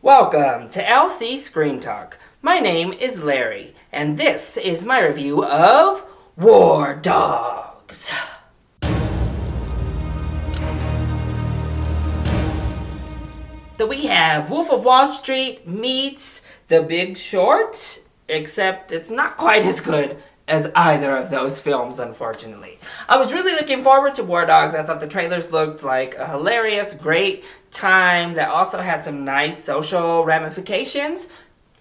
Welcome to LC Screen Talk. My name is Larry, and this is my review of War Dogs. So we have Wolf of Wall Street meets The Big Short, except it's not quite as good as either of those films, unfortunately. I was really looking forward to War Dogs. I thought the trailers looked like a hilarious, great time that also had some nice social ramifications.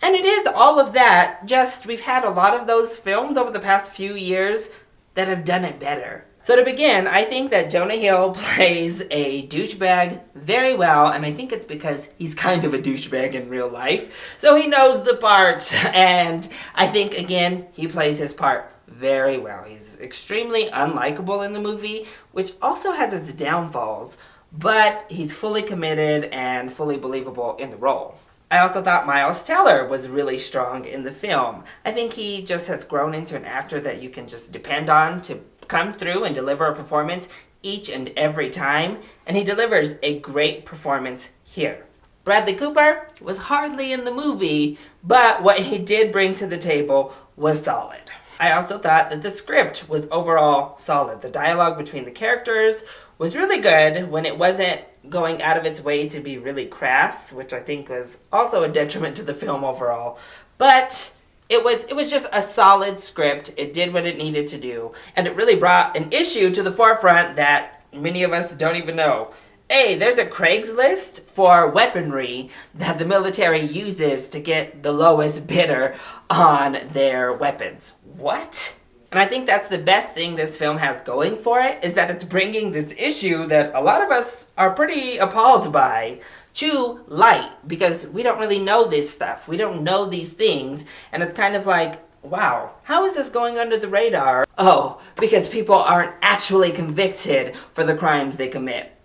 And it is all of that, just we've had a lot of those films over the past few years that have done it better. So to begin, I think that Jonah Hill plays a douchebag very well, and I think it's because he's kind of a douchebag in real life. So he knows the part, and I think, again, he plays his part very well. He's extremely unlikable in the movie, which also has its downfalls, but he's fully committed and fully believable in the role. I also thought Miles Teller was really strong in the film. I think he just has grown into an actor that you can just depend on to come through and deliver a performance each and every time, and he delivers a great performance here. Bradley Cooper was hardly in the movie, but what he did bring to the table was solid. I also thought that the script was overall solid. The dialogue between the characters was really good when it wasn't going out of its way to be really crass, which I think was also a detriment to the film overall. But it was just a solid script. It did what it needed to do, and it really brought an issue to the forefront that many of us don't even know. Hey, there's a Craigslist for weaponry that the military uses to get the lowest bidder on their weapons. What? And I think that's the best thing this film has going for it, is that it's bringing this issue that a lot of us are pretty appalled by to light, because we don't really know this stuff. We don't know these things, and it's kind of like, wow, how is this going under the radar? Oh, because people aren't actually convicted for the crimes they commit.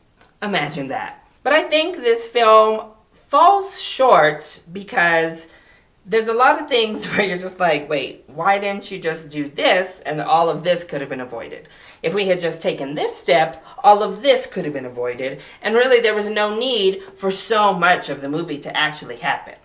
Imagine that. But I think this film falls short because there's a lot of things where you're just like, wait, why didn't you just do this and all of this could have been avoided? If we had just taken this step, all of this could have been avoided, and really there was no need for so much of the movie to actually happen.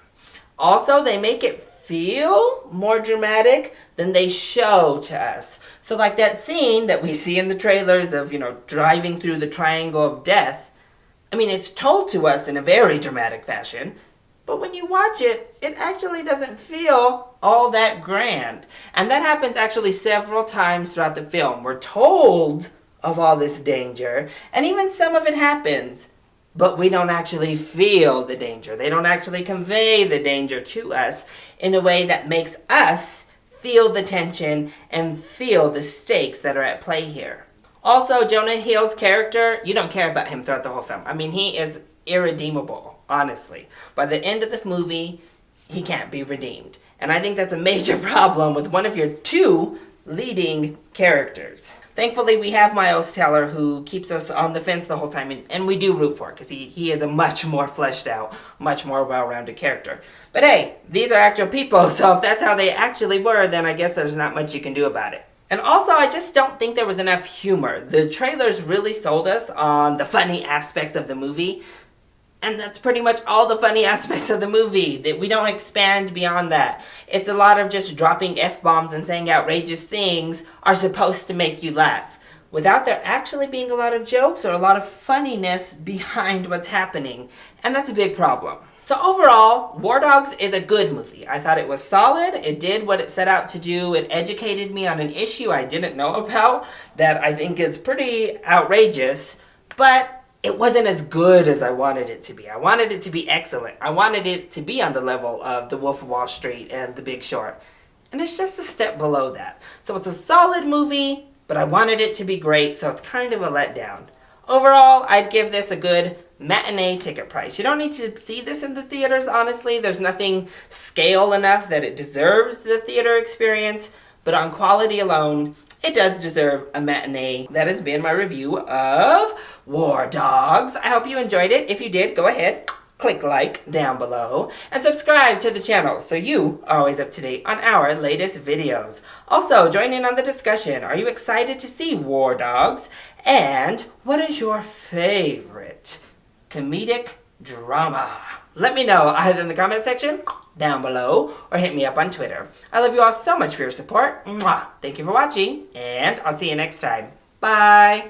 Also, they make it feel more dramatic than they show to us. So like that scene that we see in the trailers of, driving through the Triangle of Death, I mean, it's told to us in a very dramatic fashion, but when you watch it, it actually doesn't feel all that grand. And that happens actually several times throughout the film. We're told of all this danger, and even some of it happens, but we don't actually feel the danger. They don't actually convey the danger to us in a way that makes us feel the tension and feel the stakes that are at play here. Also, Jonah Hill's character, you don't care about him throughout the whole film. I mean, he is irredeemable, honestly. By the end of the movie, he can't be redeemed. And I think that's a major problem with one of your two leading characters. Thankfully, we have Miles Teller, who keeps us on the fence the whole time, and we do root for it, because he is a much more fleshed out, much more well-rounded character. But hey, these are actual people, so if that's how they actually were, then I guess there's not much you can do about it. And also, I just don't think there was enough humor. The trailers really sold us on the funny aspects of the movie, and that's pretty much all the funny aspects of the movie. That we don't expand beyond that. It's a lot of just dropping F-bombs and saying outrageous things are supposed to make you laugh, without there actually being a lot of jokes or a lot of funniness behind what's happening. And that's a big problem. So overall, War Dogs is a good movie. I thought it was solid. It did what it set out to do. It educated me on an issue I didn't know about that I think is pretty outrageous, but it wasn't as good as I wanted it to be. I wanted it to be excellent. I wanted it to be on the level of The Wolf of Wall Street and The Big Short. And it's just a step below that. So it's a solid movie, but I wanted it to be great, so it's kind of a letdown. Overall, I'd give this a good matinee ticket price. You don't need to see this in the theaters, honestly. There's nothing scale enough that it deserves the theater experience, but on quality alone, it does deserve a matinee. That has been my review of War Dogs. I hope you enjoyed it. If you did, go ahead, click like down below, and subscribe to the channel so you are always up to date on our latest videos. Also, join in on the discussion. Are you excited to see War Dogs? And what is your favorite comedic drama? Let me know either in the comment section down below or hit me up on Twitter. I love you all so much for your support. Mwah. Thank you for watching, and I'll see you next time. Bye.